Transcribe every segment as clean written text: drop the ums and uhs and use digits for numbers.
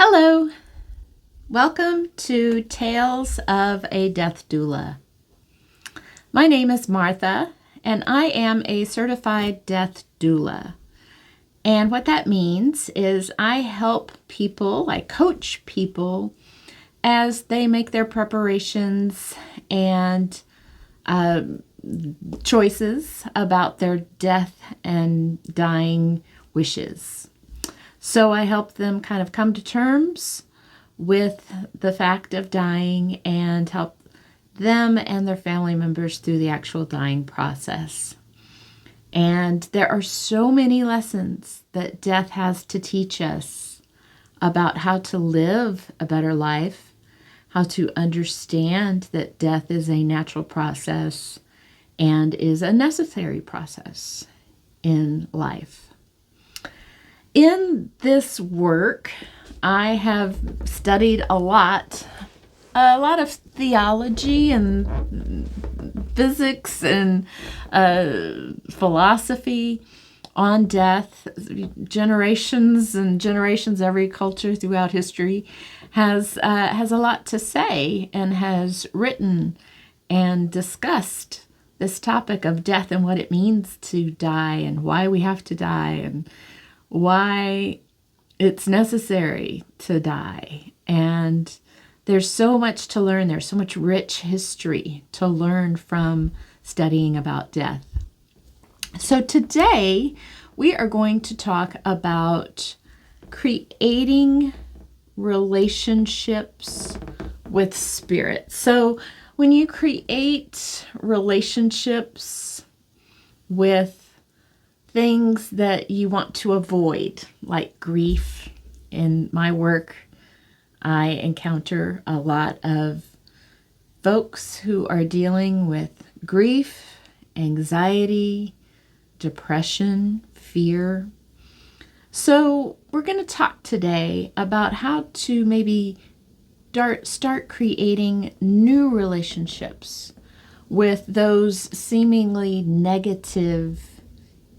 Hello, welcome to Tales of a Death Doula. My name is Martha, and I am a certified death doula. And what that means is I help people, I coach people as they make their preparations and choices about their death and dying wishes. So I help them kind of come to terms with the fact of dying and help them and their family members through the actual dying process. And there are so many lessons that death has to teach us about how to live a better life, how to understand that death is a natural process and is a necessary process in life. In this work, I have studied a lot of theology and physics and philosophy on death. Generations and generations, every culture throughout history has a lot to say and has written and discussed this topic of death and what it means to die and why we have to die and why it's necessary to die. And there's so much to learn. There's so much rich history to learn from studying about death. So today we are going to talk about creating relationships with spirit. So when you create relationships with things that you want to avoid, like grief. In my work, I encounter a lot of folks who are dealing with grief, anxiety, depression, fear. So we're going to talk today about how to maybe start creating new relationships with those seemingly negative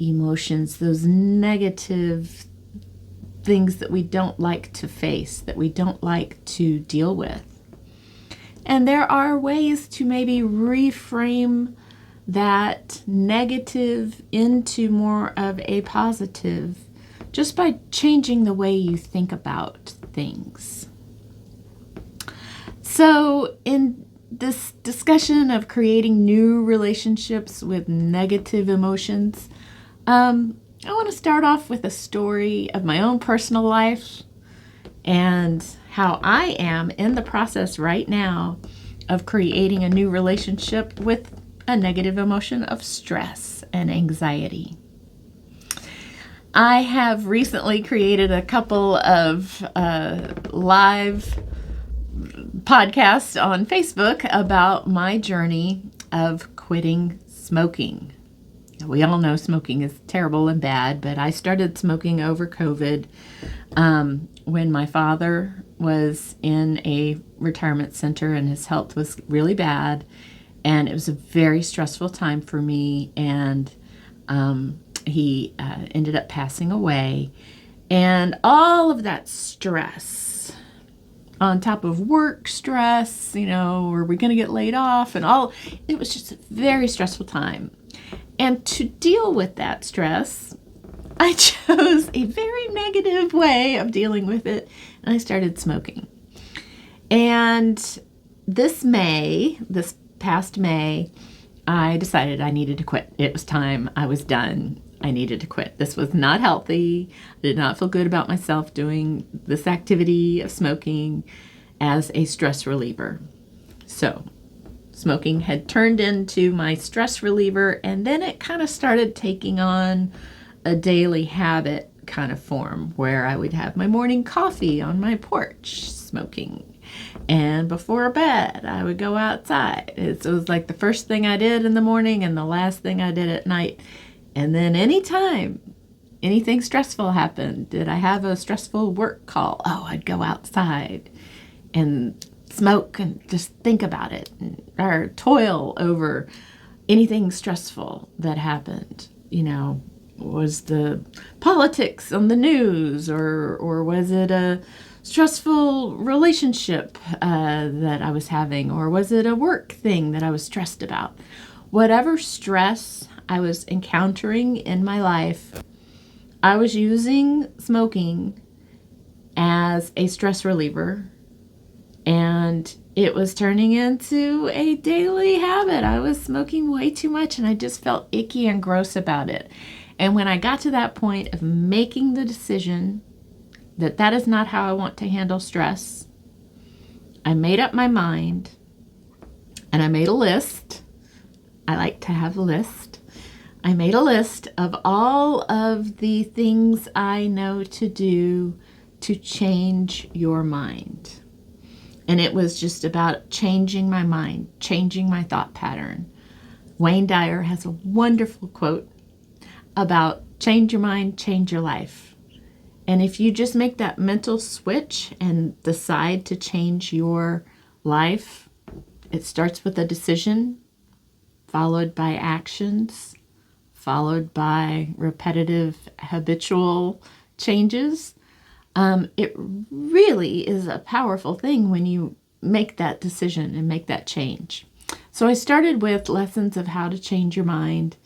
emotions, those negative things that we don't like to face, that we don't like to deal with. And there are ways to maybe reframe that negative into more of a positive just by changing the way you think about things. So in this discussion of creating new relationships with negative emotions, I want to start off with a story of my own personal life and how I am in the process right now of creating a new relationship with a negative emotion of stress and anxiety. I have recently created a couple of live podcasts on Facebook about my journey of quitting smoking. We all know smoking is terrible and bad, but I started smoking over COVID when my father was in a retirement center and his health was really bad. And it was a very stressful time for me. And he ended up passing away. And all of that stress on top of work stress, are we going to get laid off and all, it was just a very stressful time. And to deal with that stress, I chose a very negative way of dealing with it, and I started smoking. And this past May, I decided I needed to quit. It was time. I was done. I needed to quit. This was not healthy. I did not feel good about myself doing this activity of smoking as a stress reliever. So smoking had turned into my stress reliever, and then it kind of started taking on a daily habit kind of form where I would have my morning coffee on my porch smoking. And before bed, I would go outside. It was like the first thing I did in the morning and the last thing I did at night. And then anytime anything stressful happened, did I have a stressful work call? Oh, I'd go outside and smoke and just think about it or toil over anything stressful that happened, Was the politics on the news, or was it a stressful relationship that I was having, or was it a work thing that I was stressed about? Whatever stress I was encountering in my life, I was using smoking as a stress reliever, and it was turning into a daily habit. I was smoking way too much, and I just felt icky and gross about it. And when I got to that point of making the decision that that is not how I want to handle stress, I made up my mind, and I made a list. I like to have a list. I made a list of all of the things I know to do to change your mind. And it was just about changing my mind, changing my thought pattern. Wayne Dyer has a wonderful quote about change your mind, change your life. And if you just make that mental switch and decide to change your life, it starts with a decision, followed by actions, followed by repetitive, habitual changes. It really is a powerful thing when you make that decision and make that change. So I started with lessons of how to change your mind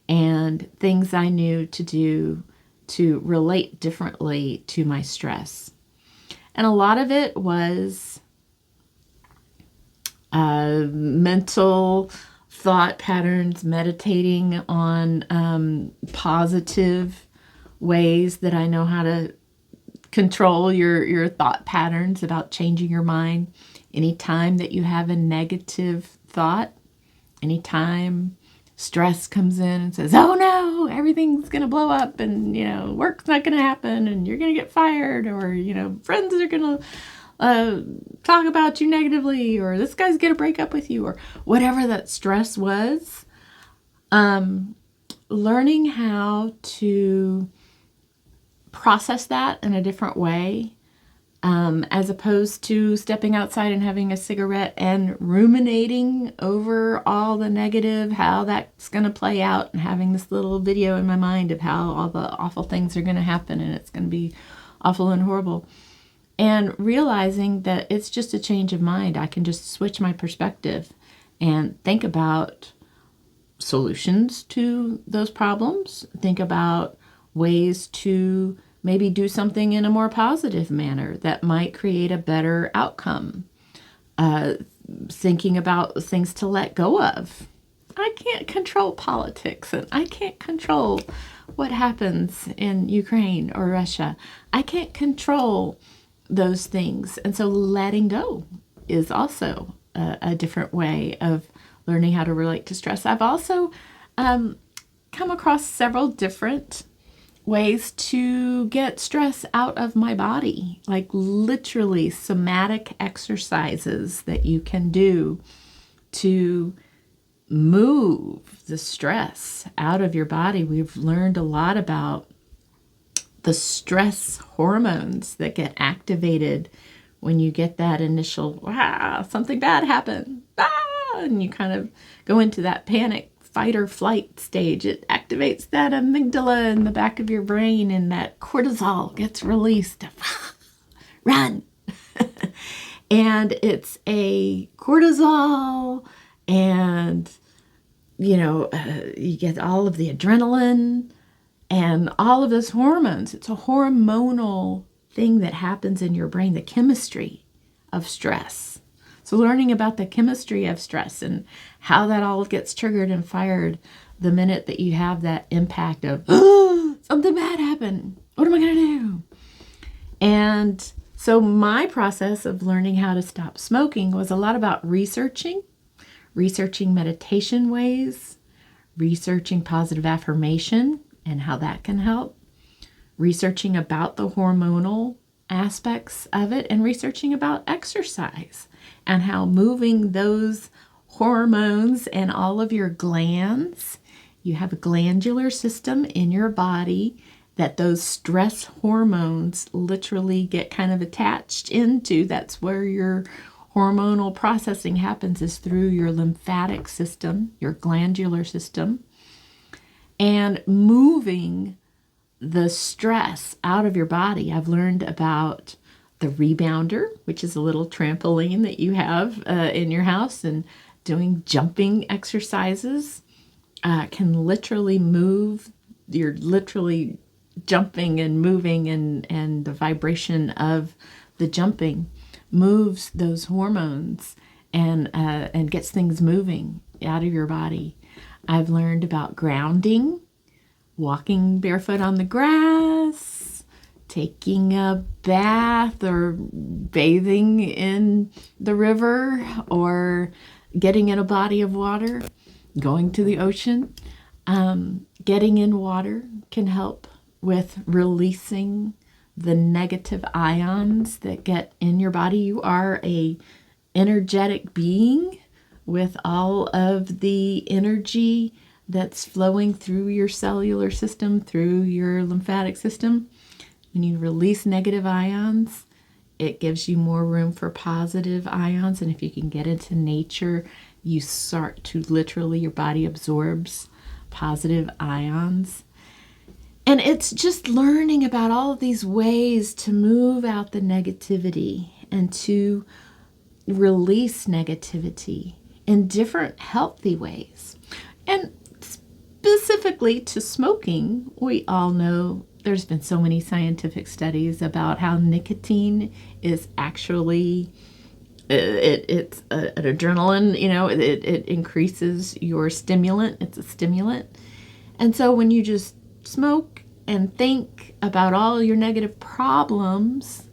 and things I knew to do to relate differently to my stress. And a lot of it was mental thought patterns, meditating on positive ways that I know how to control your thought patterns about changing your mind. Anytime that you have a negative thought, anytime stress comes in and says, oh no, everything's going to blow up and, work's not going to happen and you're going to get fired, or, friends are going to talk about you negatively, or this guy's going to break up with you, or whatever that stress was, learning how to process that in a different way, as opposed to stepping outside and having a cigarette and ruminating over all the negative, how that's going to play out, and having this little video in my mind of how all the awful things are going to happen and it's going to be awful and horrible. And realizing that it's just a change of mind. I can just switch my perspective and think about solutions to those problems, think about ways to maybe do something in a more positive manner that might create a better outcome. Thinking about things to let go of. I can't control politics, and I can't control what happens in Ukraine or Russia. I can't control those things. And so letting go is also a different way of learning how to relate to stress. I've also come across several different ways to get stress out of my body, like literally somatic exercises that you can do to move the stress out of your body. We've learned a lot about the stress hormones that get activated when you get that initial, something bad happened, and you kind of go into that panic fight or flight stage. It activates that amygdala in the back of your brain, and that cortisol gets released. Run. And it's a cortisol, and you get all of the adrenaline and all of those hormones. It's a hormonal thing that happens in your brain, the chemistry of stress. So learning about the chemistry of stress and how that all gets triggered and fired the minute that you have that impact of, something bad happened. What am I going to do? And so my process of learning how to stop smoking was a lot about researching meditation ways, researching positive affirmation and how that can help, researching about the hormonal aspects of it, and researching about exercise and how moving those hormones and all of your glands, you have a glandular system in your body that those stress hormones literally get kind of attached into. That's where your hormonal processing happens, is through your lymphatic system, your glandular system. and moving the stress out of your body. I've learned about the rebounder, which is a little trampoline that you have in your house, and doing jumping exercises can literally move. You're literally jumping and moving, and the vibration of the jumping moves those hormones and gets things moving out of your body. I've learned about grounding, walking barefoot on the grass, taking a bath or bathing in the river, or getting in a body of water, going to the ocean. Getting in water can help with releasing the negative ions that get in your body. You are a energetic being with all of the energy that's flowing through your cellular system, through your lymphatic system. When you release negative ions, it gives you more room for positive ions. And if you can get into nature, you start to literally, your body absorbs positive ions. And it's just learning about all of these ways to move out the negativity and to release negativity in different healthy ways. And specifically to smoking, we all know there's been so many scientific studies about how nicotine is actually it's an adrenaline, it increases your stimulant. It's a stimulant. And so when you just smoke and think about all your negative problems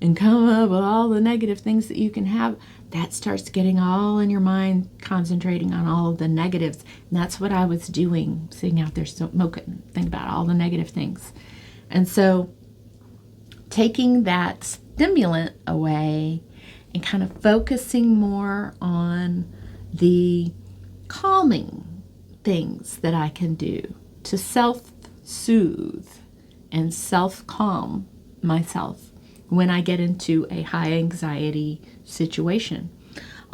and come up with all the negative things that you can have, that starts getting all in your mind, concentrating on all the negatives. And that's what I was doing, sitting out there smoking, thinking about all the negative things. And so taking that stimulant away and kind of focusing more on the calming things that I can do to self-soothe and self-calm myself when I get into a high anxiety situation.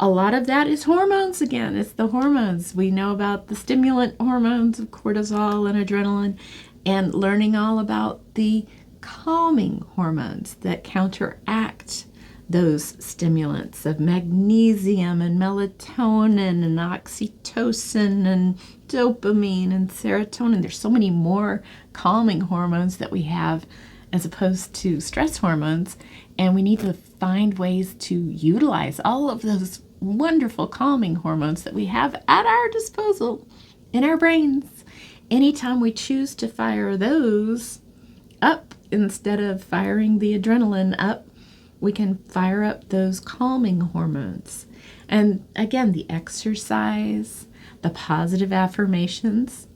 A lot of that is hormones again. It's the hormones. We know about the stimulant hormones of cortisol and adrenaline, and learning all about the calming hormones that counteract those stimulants of magnesium and melatonin and oxytocin and dopamine and serotonin. There's so many more calming hormones that we have as opposed to stress hormones, and we need to find ways to utilize all of those wonderful calming hormones that we have at our disposal in our brains. Anytime we choose to fire those up instead of firing the adrenaline up, we can fire up those calming hormones. And again, the exercise, the positive affirmations.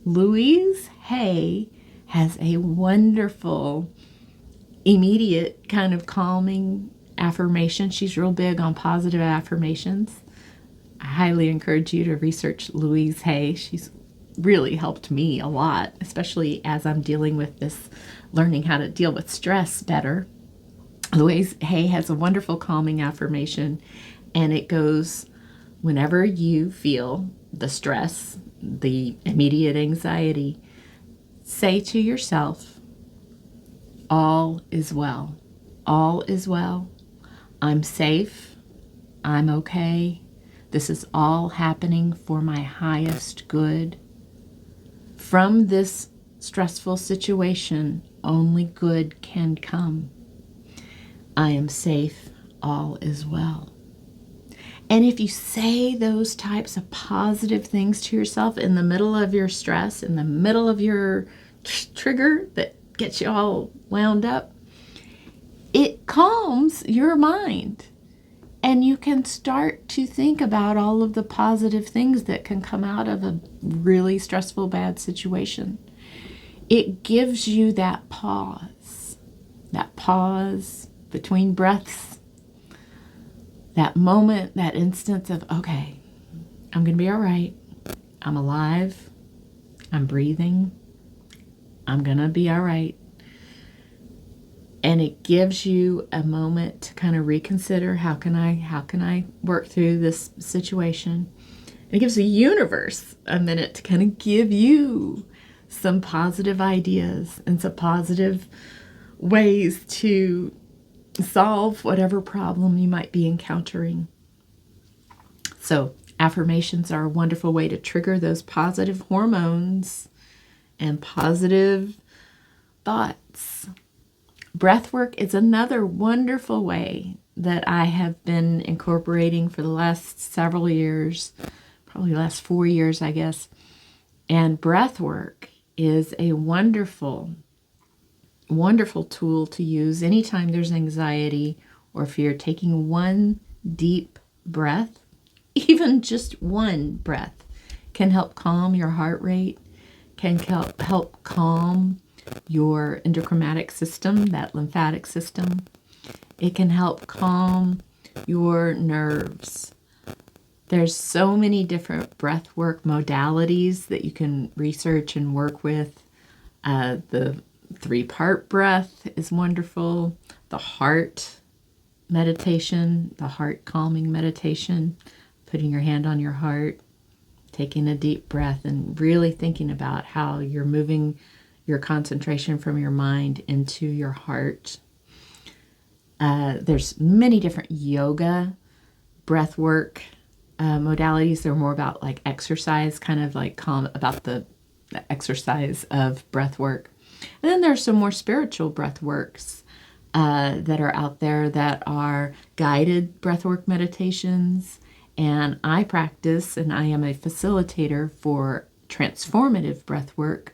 Louise Hay has a wonderful, immediate kind of calming affirmation. She's real big on positive affirmations. I highly encourage you to research Louise Hay. She's really helped me a lot, especially as I'm dealing with this, learning how to deal with stress better. Louise Hay has a wonderful calming affirmation, and it goes, whenever you feel the stress, the immediate anxiety, say to yourself, all is well. All is well. I'm safe. I'm okay. This is all happening for my highest good. From this stressful situation, only good can come. I am safe. All is well. And if you say those types of positive things to yourself in the middle of your stress, in the middle of your trigger that gets you all wound up, it calms your mind. And you can start to think about all of the positive things that can come out of a really stressful, bad situation. It gives you that pause between breaths, that moment, that instance of, okay, I'm going to be all right. I'm alive. I'm breathing. I'm going to be all right. And it gives you a moment to kind of reconsider, how can I work through this situation? It gives the universe a minute to kind of give you some positive ideas and some positive ways to solve whatever problem you might be encountering. So affirmations are a wonderful way to trigger those positive hormones and positive thoughts. Breath work is another wonderful way that I have been incorporating for the last several years, probably last 4 years, I guess. And breath work is a wonderful, wonderful tool to use anytime there's anxiety or fear. Taking one deep breath, even just one breath, can help calm your heart rate, can help calm your endochromatic system, that lymphatic system. It can help calm your nerves. There's so many different breath work modalities that you can research and work with. The 3-part breath is wonderful. The heart meditation, the heart calming meditation, putting your hand on your heart, taking a deep breath and really thinking about how you're moving your concentration from your mind into your heart. There's many different yoga breath work modalities. They're more about like exercise, kind of like about the exercise of breath work. And then there's some more spiritual breath works that are out there that are guided breathwork meditations. And I practice and I am a facilitator for transformative breathwork,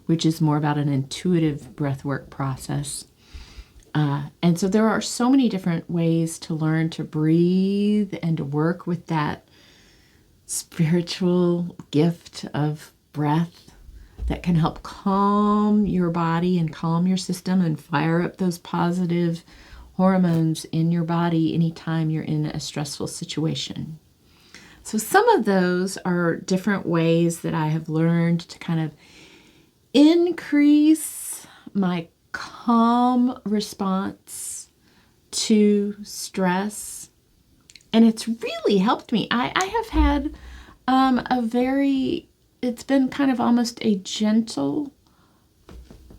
which is more about an intuitive breathwork process. And so there are so many different ways to learn to breathe and to work with that spiritual gift of breath that can help calm your body and calm your system and fire up those positive hormones in your body anytime you're in a stressful situation. So some of those are different ways that I have learned to kind of increase my calm response to stress. And it's really helped me. I have had it's been kind of almost a gentle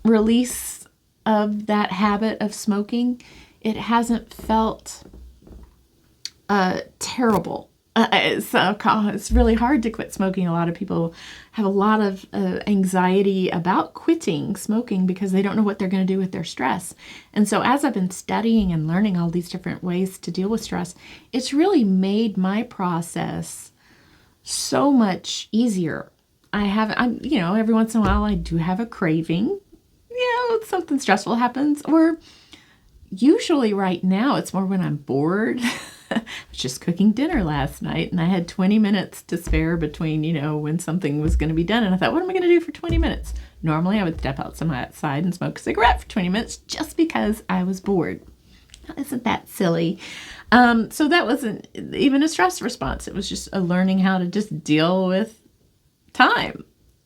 release of that habit of smoking. It hasn't felt terrible. It's really hard to quit smoking. A lot of people have a lot of anxiety about quitting smoking because they don't know what they're going to do with their stress. And so as I've been studying and learning all these different ways to deal with stress, it's really made my process so much easier. Every once in a while I do have a craving. Something stressful happens, or usually right now it's more when I'm bored. I was just cooking dinner last night and I had 20 minutes to spare between, when something was going to be done. And I thought, what am I going to do for 20 minutes? Normally I would step outside and smoke a cigarette for 20 minutes just because I was bored. Isn't that silly? So that wasn't even a stress response. It was just a learning how to just deal with time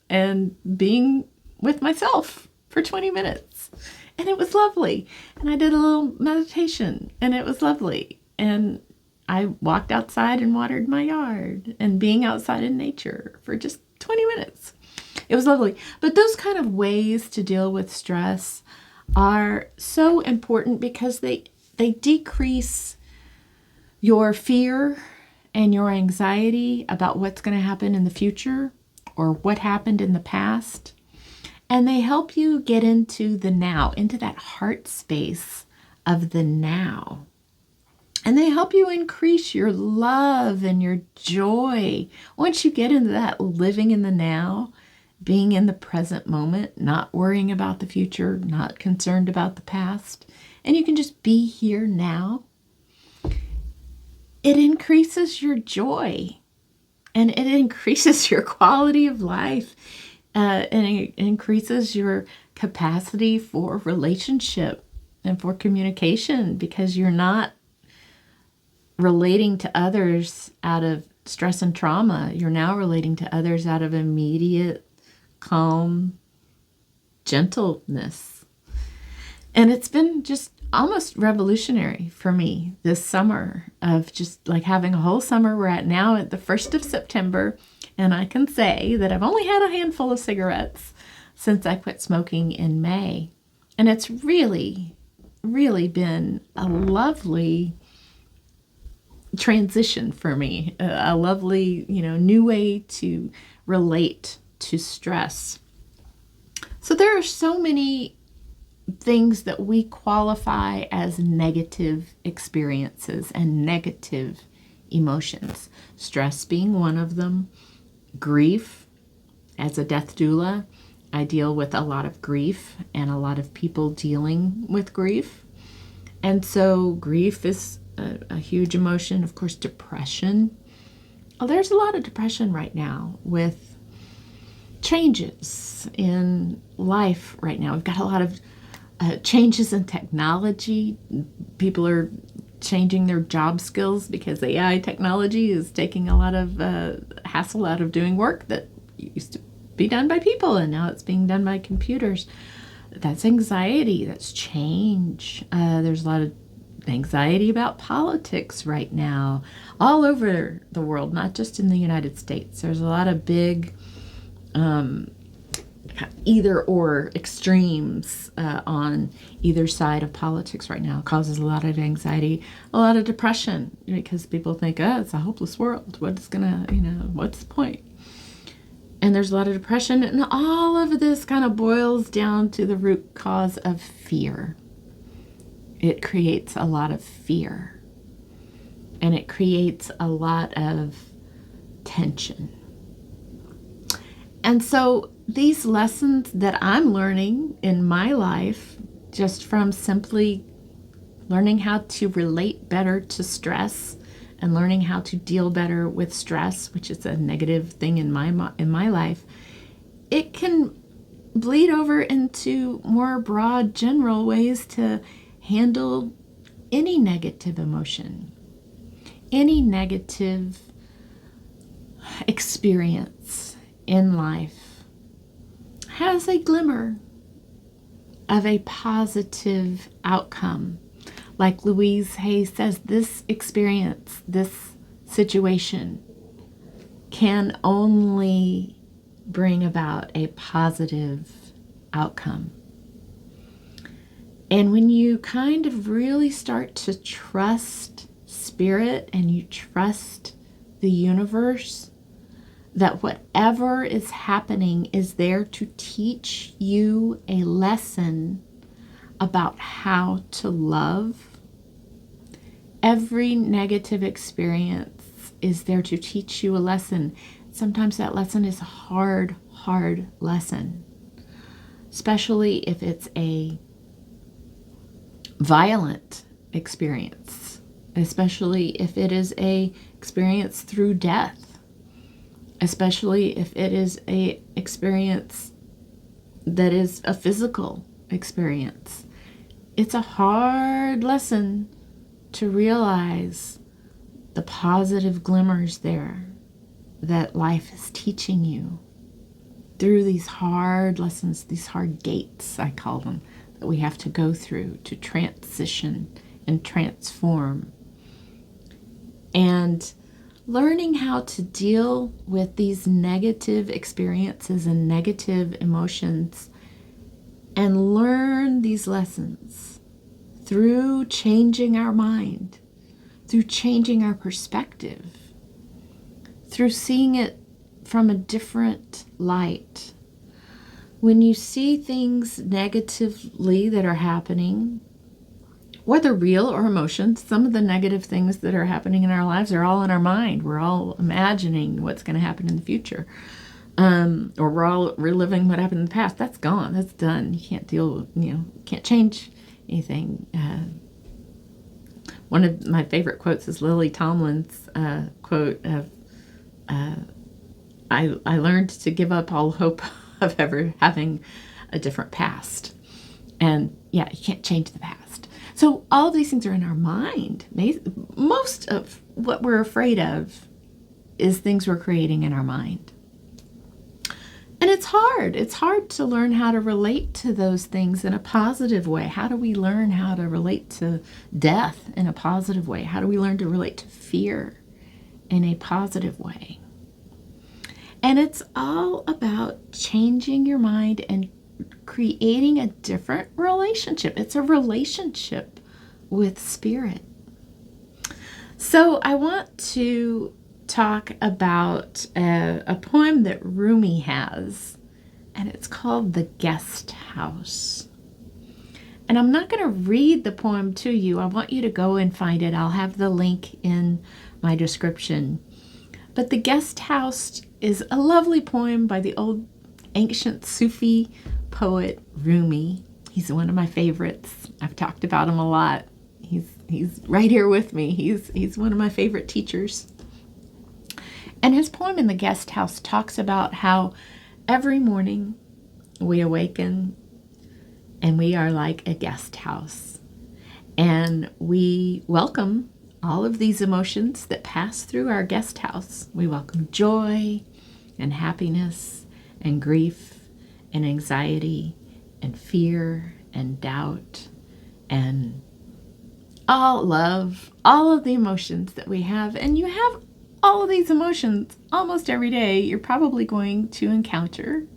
and being with myself for 20 minutes. And it was lovely. And I did a little meditation and it was lovely. And I walked outside and watered my yard and being outside in nature for just 20 minutes. It was lovely. But those kind of ways to deal with stress are so important because they decrease your fear and your anxiety about what's going to happen in the future or what happened in the past. And they help you get into the now, into that heart space of the now. And they help you increase your love and your joy. Once you get into that living in the now, being in the present moment, not worrying about the future, not concerned about the past, and you can just be here now, it increases your joy and it increases your quality of life and it increases your capacity for relationship and for communication because you're not relating to others out of stress and trauma. You're now relating to others out of immediate, calm, gentleness. And it's been just almost revolutionary for me this summer, of just like having a whole summer. We're at now at the 1st of September, and I can say that I've only had a handful of cigarettes since I quit smoking in May. And it's really, really been a lovely transition for me, a lovely, new way to relate to stress. So there are so many things that we qualify as negative experiences and negative emotions. Stress being one of them. Grief. As a death doula, I deal with a lot of grief and a lot of people dealing with grief. And so grief is a huge emotion. Of course, depression. Oh, there's a lot of depression right now with changes in life right now. We've got a lot of changes in technology. People are changing their job skills because AI technology is taking a lot of hassle out of doing work that used to be done by people, and now it's being done by computers. That's anxiety. That's change. There's a lot of anxiety about politics right now all over the world, not just in the United States. There's a lot of big either or extremes on either side of politics right now. It causes a lot of anxiety, a lot of depression, because people think, oh, it's a hopeless world. What's the point? And there's a lot of depression, and all of this kind of boils down to the root cause of fear. It creates a lot of fear, and it creates a lot of tension. And so these lessons that I'm learning in my life, just from simply learning how to relate better to stress and learning how to deal better with stress, which is a negative thing in my life, it can bleed over into more broad, general ways to handle any negative emotion, any negative experience in life has a glimmer of a positive outcome. Like Louise Hay says, this experience, this situation can only bring about a positive outcome. And when you kind of really start to trust spirit and you trust the universe, that whatever is happening is there to teach you a lesson about how to love. Every negative experience is there to teach you a lesson. Sometimes that lesson is a hard lesson, especially if it's a violent experience, especially if it is a experience through death, especially if it is a experience that is a physical experience. It's a hard lesson to realize the positive glimmers there that life is teaching you through these hard lessons, these hard gates, I call them, that we have to go through to transition and transform. And learning how to deal with these negative experiences and negative emotions and learn these lessons through changing our mind, through changing our perspective, through seeing it from a different light. When you see things negatively that are happening, whether real or emotions, some of the negative things that are happening in our lives are all in our mind. We're all imagining what's going to happen in the future. Or we're all reliving what happened in the past. That's gone. That's done. You can't can't change anything. One of my favorite quotes is Lily Tomlin's quote of, I learned to give up all hope of ever having a different past. And yeah, you can't change the past. So all of these things are in our mind. Most of what we're afraid of is things we're creating in our mind. And it's hard. It's hard to learn how to relate to those things in a positive way. How do we learn how to relate to death in a positive way? How do we learn to relate to fear in a positive way? And it's all about changing your mind and creating a different relationship. It's a relationship with spirit. So I want to talk about a poem that Rumi has, and it's called The Guest House. And I'm not going to read the poem to you. I want you to go and find it. I'll have the link in my description. But The Guest House is a lovely poem by the old ancient Sufi poet Rumi. He's one of my favorites. I've talked about him a lot. He's right here with me. He's one of my favorite teachers. And his poem in The Guest House talks about how every morning we awaken and we are like a guest house. And we welcome all of these emotions that pass through our guest house. We welcome joy and happiness and grief and anxiety and fear and doubt and all love, all of the emotions that we have. And you have all of these emotions almost every day. You're probably going to encounter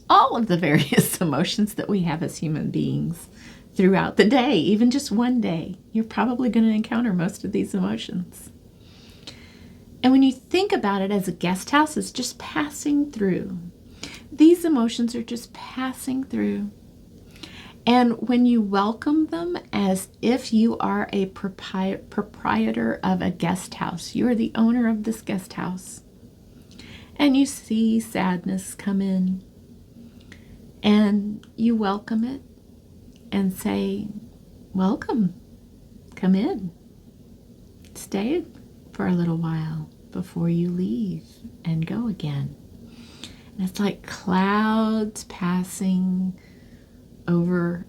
all of the various emotions that we have as human beings throughout the day. Even just one day, you're probably going to encounter most of these emotions. And when you think about it as a guest house, it's just passing through. These emotions are just passing through. And when you welcome them as if you are a proprietor of a guest house, you are the owner of this guest house, and you see sadness come in, and you welcome it and say, welcome, come in, stay for a little while before you leave and go again. And it's like clouds passing over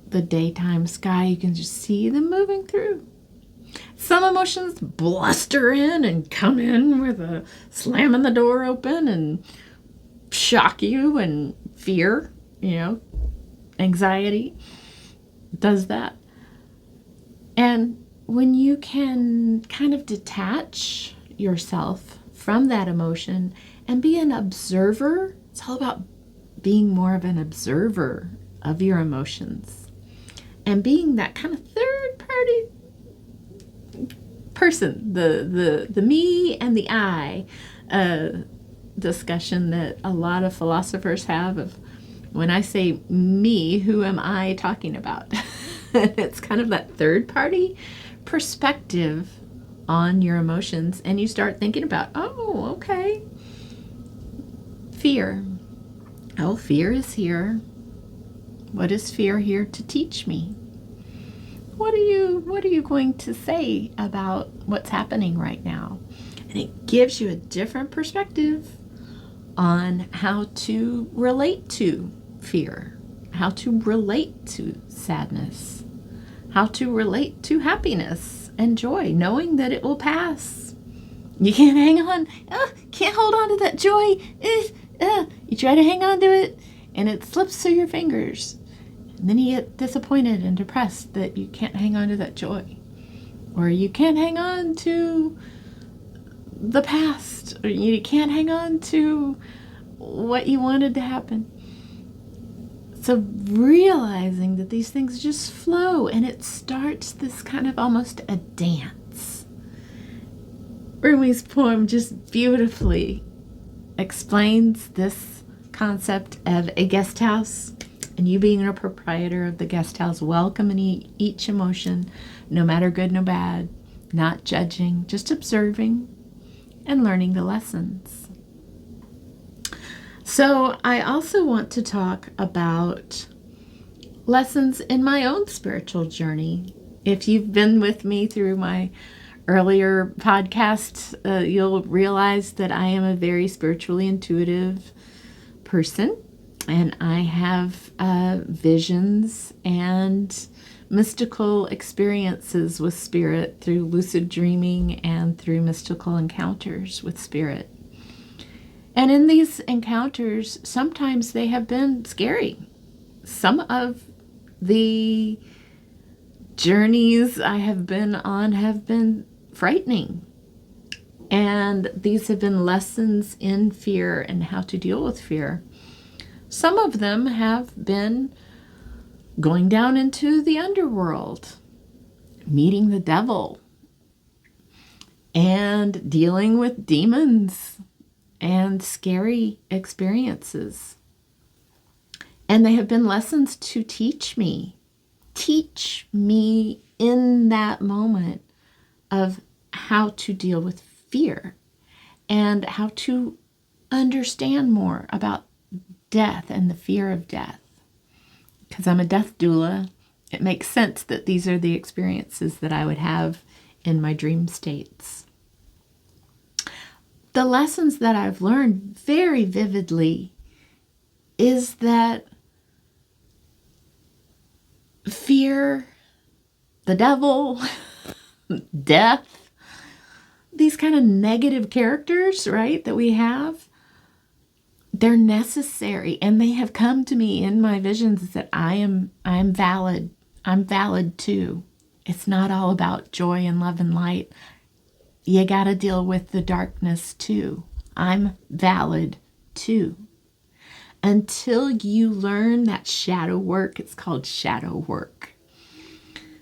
the daytime sky. You can just see them moving through. Some emotions bluster in and come in with a slamming the door open and shock you, and fear, anxiety does that. And when you can kind of detach yourself from that emotion and be an observer, it's all about being more of an observer of your emotions and being that kind of third party person, the me and the I discussion that a lot of philosophers have of, when I say me, who am I talking about? It's kind of that third party perspective on your emotions, and you start thinking about, oh, okay, fear. Oh, fear is here. What is fear here to teach me? What are you going to say about what's happening right now? And it gives you a different perspective on how to relate to fear, how to relate to sadness, how to relate to happiness and joy, knowing that it will pass. You can't hang on, can't hold on to that joy. You try to hang on to it, and it slips through your fingers. And then you get disappointed and depressed that you can't hang on to that joy. Or you can't hang on to the past. Or you can't hang on to what you wanted to happen. So realizing that these things just flow, and it starts this kind of almost a dance. Rumi's poem just beautifully explains this concept of a guest house, and you being a proprietor of the guest house, welcoming each emotion, no matter good, no bad, not judging, just observing and learning the lessons. So I also want to talk about lessons in my own spiritual journey. If you've been with me through my earlier podcasts, you'll realize that I am a very spiritually intuitive person, and I have visions and mystical experiences with spirit through lucid dreaming and through mystical encounters with spirit. And in these encounters, sometimes they have been scary. Some of the journeys I have been on have been frightening. And these have been lessons in fear and how to deal with fear. Some of them have been going down into the underworld, meeting the devil, and dealing with demons and scary experiences. And they have been lessons to teach me in that moment of how to deal with fear and how to understand more about death and the fear of death. Because I'm a death doula, it makes sense that these are the experiences that I would have in my dream states. The lessons that I've learned very vividly is that fear, the devil, death, these kind of negative characters, right, that we have, they're necessary, and they have come to me in my visions that I'm valid. I'm valid too. It's not all about joy and love and light. You got to deal with the darkness too. I'm valid too. Until you learn that shadow work, it's called shadow work.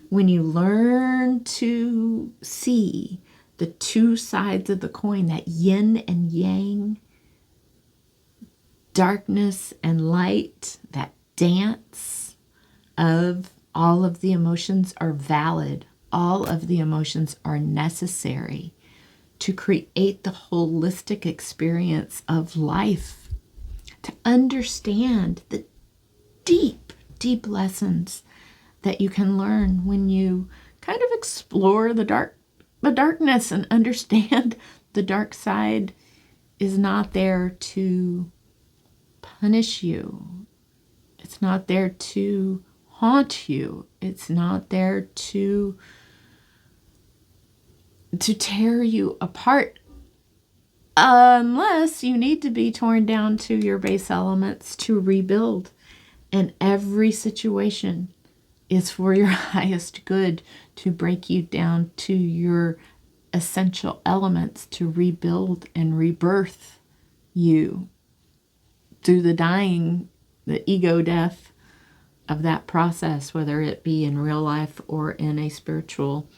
When you learn to see the two sides of the coin, that yin and yang, darkness and light, that dance of all of the emotions are valid. All of the emotions are necessary to create the holistic experience of life, to understand the deep, deep lessons that you can learn when you kind of explore the darkness and understand the dark side is not there to punish you. It's not there to haunt you. It's not there to tear you apart, unless you need to be torn down to your base elements to rebuild. And every situation is for your highest good, to break you down to your essential elements, to rebuild and rebirth you through the dying, the ego death of that process, whether it be in real life or in a spiritual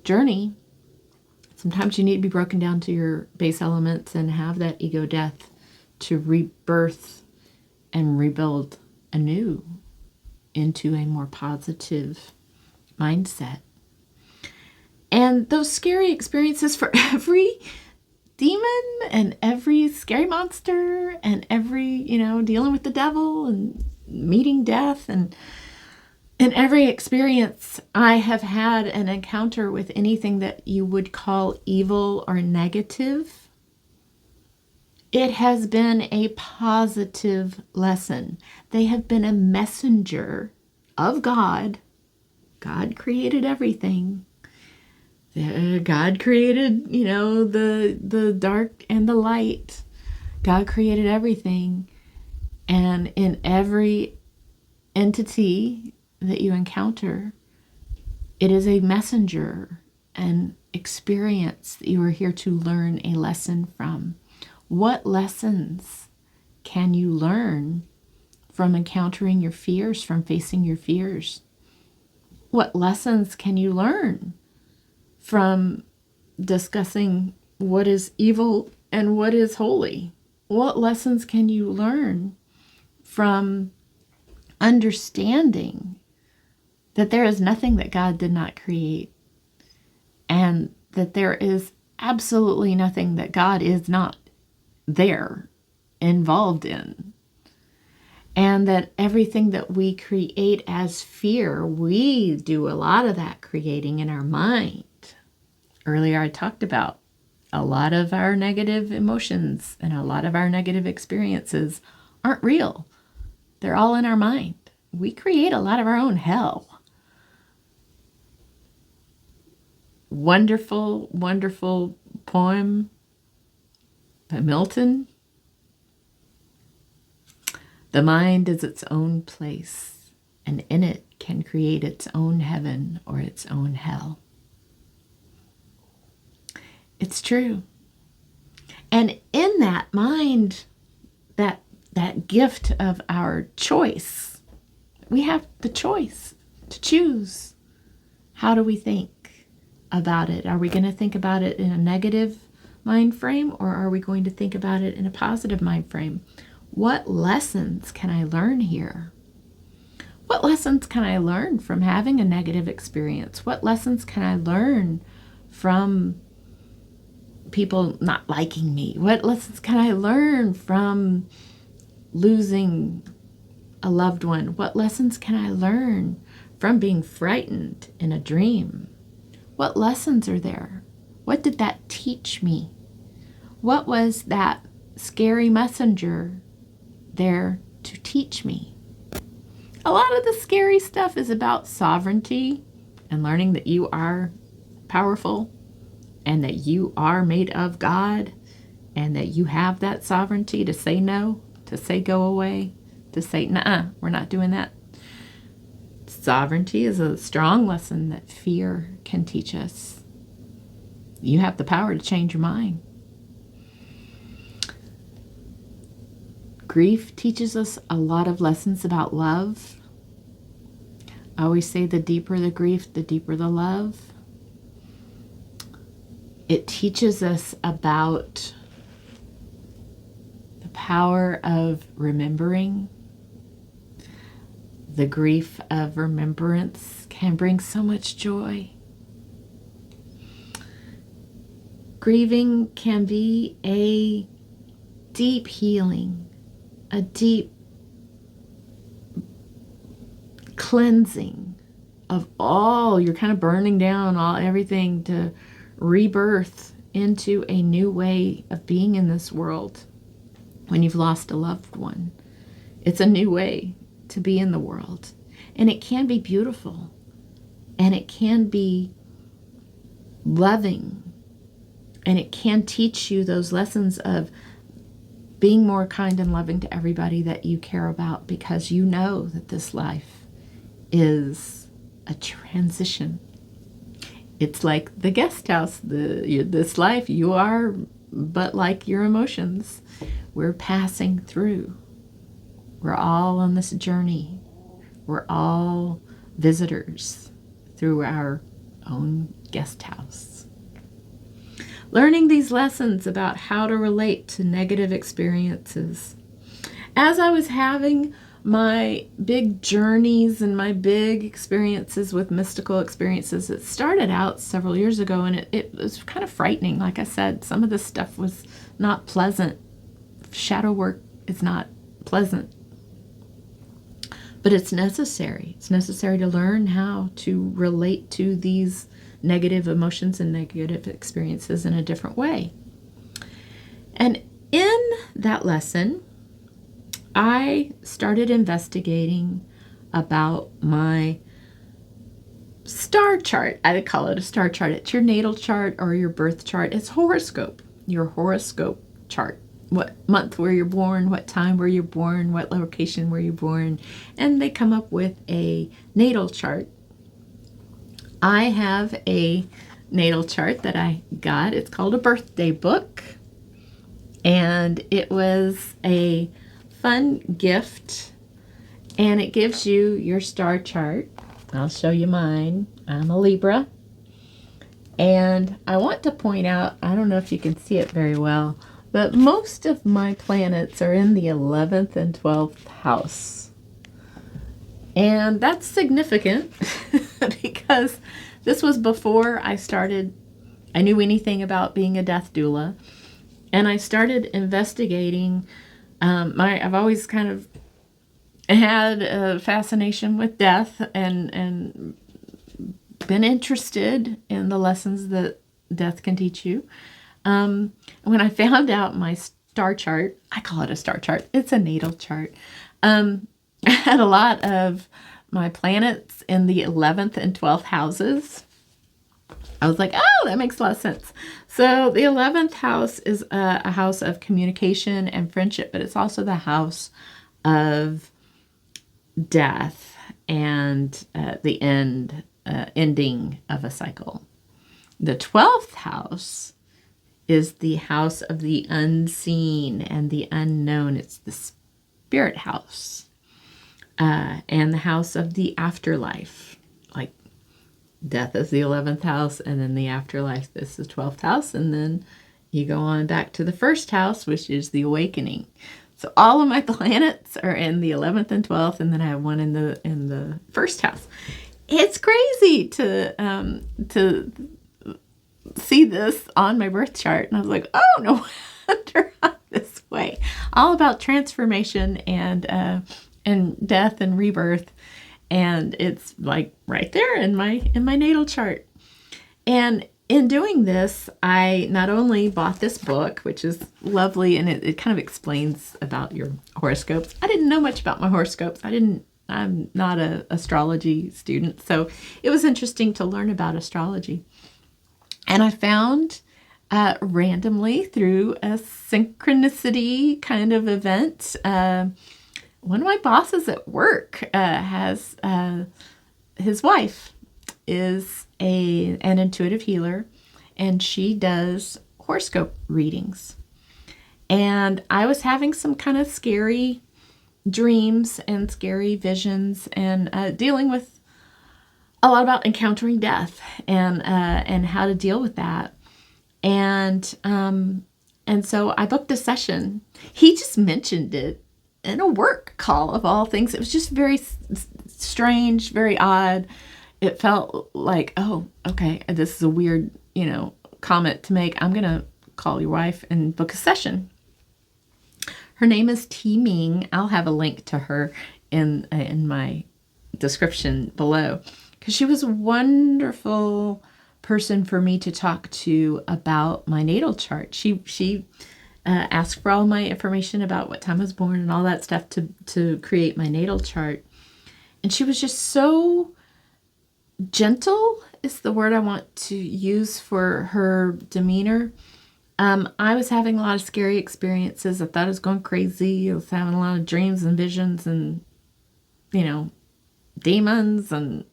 journey. Sometimes you need to be broken down to your base elements and have that ego death to rebirth and rebuild anew into a more positive mindset. And those scary experiences for every demon and every scary monster and every, dealing with the devil and meeting death, and in every experience, I have had an encounter with anything that you would call evil or negative. It has been a positive lesson. They have been a messenger of God. God created everything. God created, the dark and the light. God created everything. And in every entity that you encounter, it is a messenger, an experience that you are here to learn a lesson from. What lessons can you learn from encountering your fears, from facing your fears? What lessons can you learn from discussing what is evil and what is holy? What lessons can you learn from understanding that there is nothing that God did not create, and that there is absolutely nothing that God is not there, involved in, and that everything that we create as fear, we do a lot of that creating in our mind. Earlier I talked about a lot of our negative emotions and a lot of our negative experiences aren't real. They're all in our mind. We create a lot of our own hell. Wonderful, wonderful poem by Milton. The mind is its own place, and in it can create its own heaven or its own hell. It's true. And in that mind, that gift of our choice, we have the choice to choose. How do we think about it? Are we going to think about it in a negative mind frame, or are we going to think about it in a positive mind frame? What lessons can I learn here? What lessons can I learn from having a negative experience? What lessons can I learn from people not liking me? What lessons can I learn from losing a loved one? What lessons can I learn from being frightened in a dream? What lessons are there? What did that teach me? What was that scary messenger there to teach me? A lot of the scary stuff is about sovereignty and learning that you are powerful and that you are made of God and that you have that sovereignty to say no, to say go away, to say, nah, we're not doing that. Sovereignty is a strong lesson that fear can teach us. You have the power to change your mind. Grief teaches us a lot of lessons about love. I always say the deeper the grief, the deeper the love. It teaches us about the power of remembering. The grief of remembrance can bring so much joy. Grieving can be a deep healing, a deep cleansing of all, you're kind of burning down everything to rebirth into a new way of being in this world when you've lost a loved one. It's a new way to be in the world. And it can be beautiful. And it can be loving. And it can teach you those lessons of being more kind and loving to everybody that you care about, because you know that this life is a transition. It's like the guest house. This life, you are but like your emotions. We're passing through. We're all on this journey. We're all visitors through our own guest house. Learning these lessons about how to relate to negative experiences. As I was having my big journeys and my big experiences with mystical experiences, it started out several years ago, and it was kind of frightening. Like I said, some of this stuff was not pleasant. Shadow work is not pleasant. But it's necessary. It's necessary to learn how to relate to these negative emotions and negative experiences in a different way. And in that lesson, I started investigating about my star chart. I call it a star chart. It's your natal chart or your birth chart. It's horoscope, your horoscope chart. What month were you born, what time were you born, what location were you born, and they come up with a natal chart. I have a natal chart that I got. It's called a birthday book, and it was a fun gift, and it gives you your star chart. I'll show you mine. I'm a Libra, and I want to point out, I don't know if you can see it very well, but most of my planets are in the 11th and 12th house. And that's significant because this was before I knew anything about being a death doula. And I started investigating. I've always kind of had a fascination with death and been interested in the lessons that death can teach you. When I found out my star chart, I call it a star chart. It's a natal chart. I had a lot of my planets in the 11th and 12th houses. I was like, oh, that makes a lot of sense. So the 11th house is a house of communication and friendship, but it's also the house of death and the ending of a cycle. The 12th house is the house of the unseen and the unknown. It's the spirit house, and the house of the afterlife. Like death is the 11th house, and then the afterlife is the 12th house, and then you go on back to the first house, which is the awakening. So all of my planets are in the 11th and 12th, and then I have one in the first house. It's crazy to see this on my birth chart, and I was like, oh, no wonder I'm this way. All about transformation and death and rebirth, and it's like right there in my natal chart. And in doing this, I not only bought this book, which is lovely, and it kind of explains about your horoscopes. I didn't know much about my horoscopes. I'm not an astrology student, so it was interesting to learn about astrology. And I found randomly through a synchronicity kind of event, one of my bosses at work has his wife is an intuitive healer, and she does horoscope readings. And I was having some kind of scary dreams and scary visions, and dealing with a lot about encountering death and how to deal with that. And so I booked a session. He just mentioned it in a work call of all things. It was just very strange, very odd. It felt like, oh, okay, this is a weird, comment to make. I'm going to call your wife and book a session. Her name is T Ming. I'll have a link to her in my description below, because she was a wonderful person for me to talk to about my natal chart. She asked for all my information about what time I was born and all that stuff to create my natal chart. And she was just so gentle is the word I want to use for her demeanor. I was having a lot of scary experiences. I thought I was going crazy. I was having a lot of dreams and visions and, demons, and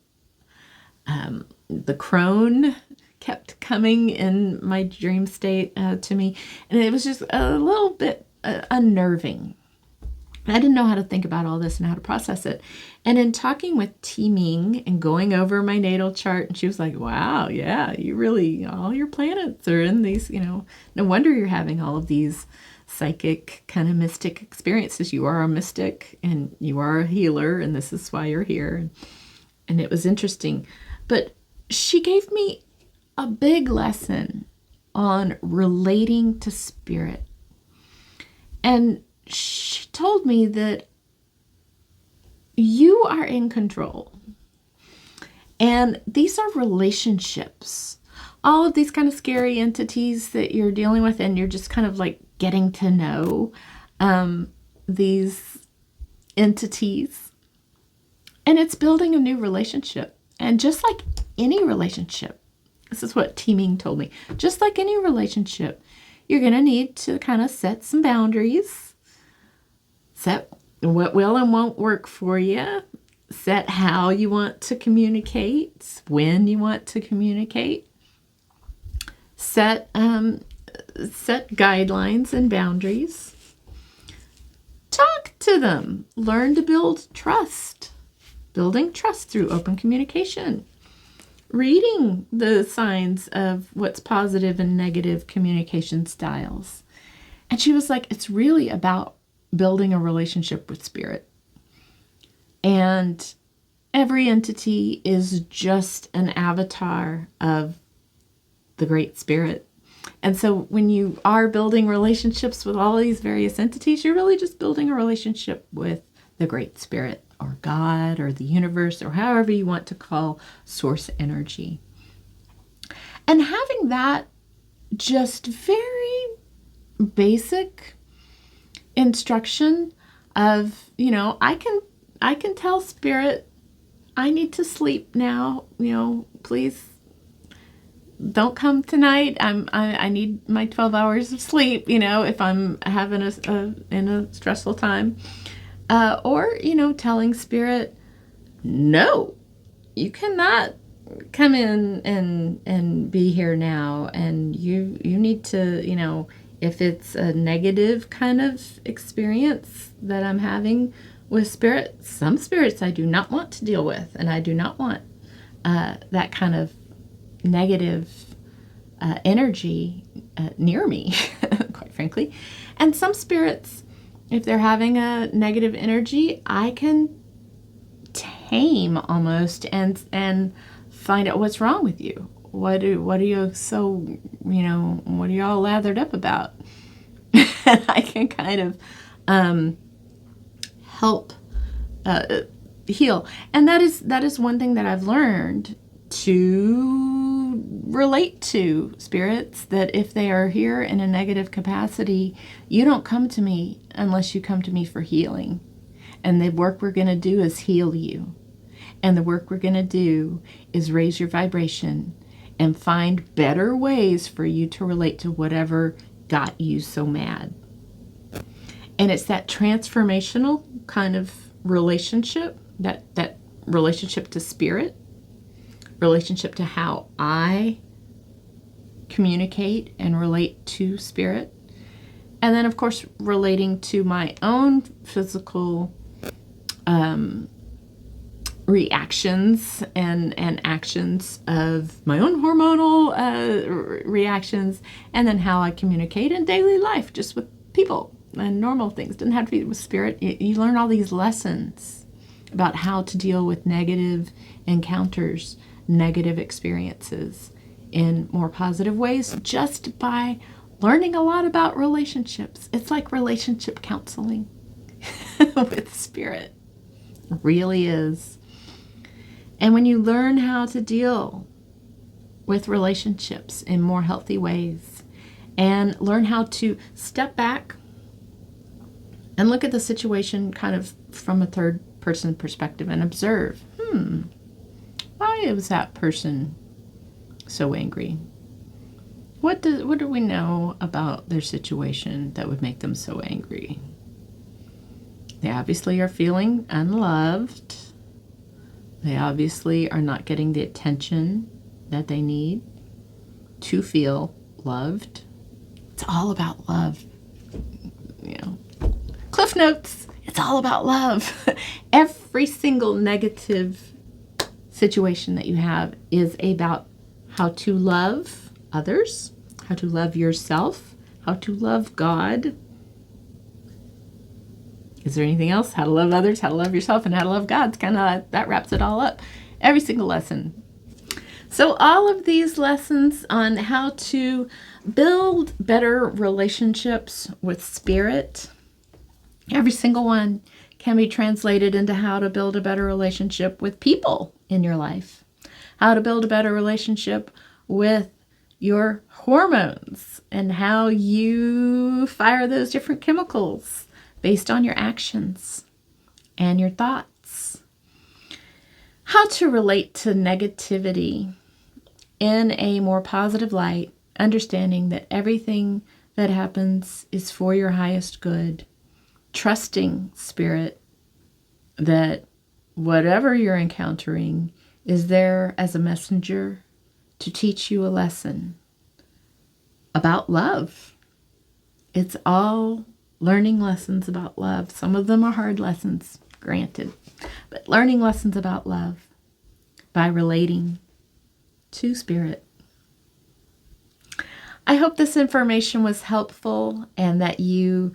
the crone kept coming in my dream state to me. And it was just a little bit unnerving. I didn't know how to think about all this and how to process it. And in talking with T Ming and going over my natal chart, and she was like, wow, yeah, you really, all your planets are in these, no wonder you're having all of these psychic kind of mystic experiences. You are a mystic and you are a healer, and this is why you're here. And it was interesting. But she gave me a big lesson on relating to spirit. And she told me that you are in control. And these are relationships. All of these kind of scary entities that you're dealing with, and you're just kind of like getting to know these entities. And it's building a new relationship. And just like any relationship, this is what T Ming told me, just like any relationship, you're going to need to kind of set some boundaries. Set what will and won't work for you. Set how you want to communicate, when you want to communicate. Set guidelines and boundaries. Talk to them. Learn to build trust. Building trust through open communication. Reading the signs of what's positive and negative communication styles. And she was like, it's really about building a relationship with spirit. And every entity is just an avatar of the Great Spirit. And so when you are building relationships with all these various entities, you're really just building a relationship with the Great Spirit, or God, or the universe, or however you want to call source energy. And having that just very basic instruction of, I can tell spirit, I need to sleep now, please don't come tonight. I need my 12 hours of sleep, if I'm having in a stressful time. Or, telling spirit, no, you cannot come in and be here now. And you need to, if it's a negative kind of experience that I'm having with spirit, some spirits I do not want to deal with. And I do not want that kind of negative energy near me, quite frankly. And some spirits, if they're having a negative energy, I can tame almost and find out what's wrong with you. What are you so, what are you all lathered up about? And I can kind of help heal. And that is one thing that I've learned to relate to spirits, that if they are here in a negative capacity, you don't come to me unless you come to me for healing. And the work we're going to do is heal you. And the work we're going to do is raise your vibration and find better ways for you to relate to whatever got you so mad. And it's that transformational kind of relationship, that relationship to spirit, relationship to how I communicate and relate to spirit. And then, of course, relating to my own physical reactions and actions of my own hormonal reactions, and then how I communicate in daily life, just with people and normal things. Doesn't have to be with spirit. You learn all these lessons about how to deal with negative encounters, negative experiences in more positive ways, just by learning a lot about relationships. It's like relationship counseling with spirit. It really is. And when you learn how to deal with relationships in more healthy ways, and learn how to step back and look at the situation kind of from a third person perspective and observe, why was that person so angry? What do we know about their situation that would make them so angry? They obviously are feeling unloved. They obviously are not getting the attention that they need to feel loved. It's all about love. Cliff Notes, it's all about love. Every single negative situation that you have is about how to love others, how to love yourself, how to love God. Is there anything else? How to love others, how to love yourself, and how to love God. It's kind of, that wraps it all up. Every single lesson. So all of these lessons on how to build better relationships with spirit, every single one can be translated into how to build a better relationship with people in your life. How to build a better relationship with your hormones and how you fire those different chemicals based on your actions and your thoughts. How to relate to negativity in a more positive light, understanding that everything that happens is for your highest good. Trusting spirit that whatever you're encountering is there as a messenger to teach you a lesson about love. It's all learning lessons about love. Some of them are hard lessons, granted, but learning lessons about love by relating to spirit. I hope this information was helpful and that you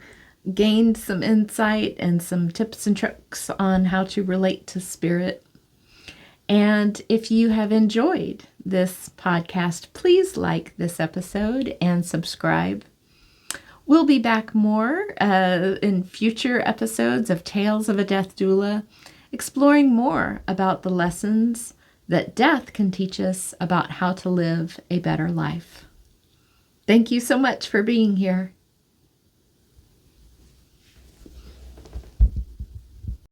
gained some insight and some tips and tricks on how to relate to spirit. And if you have enjoyed this podcast, please like this episode and subscribe. We'll be back more in future episodes of Tales of a Death Doula, exploring more about the lessons that death can teach us about how to live a better life. Thank you so much for being here.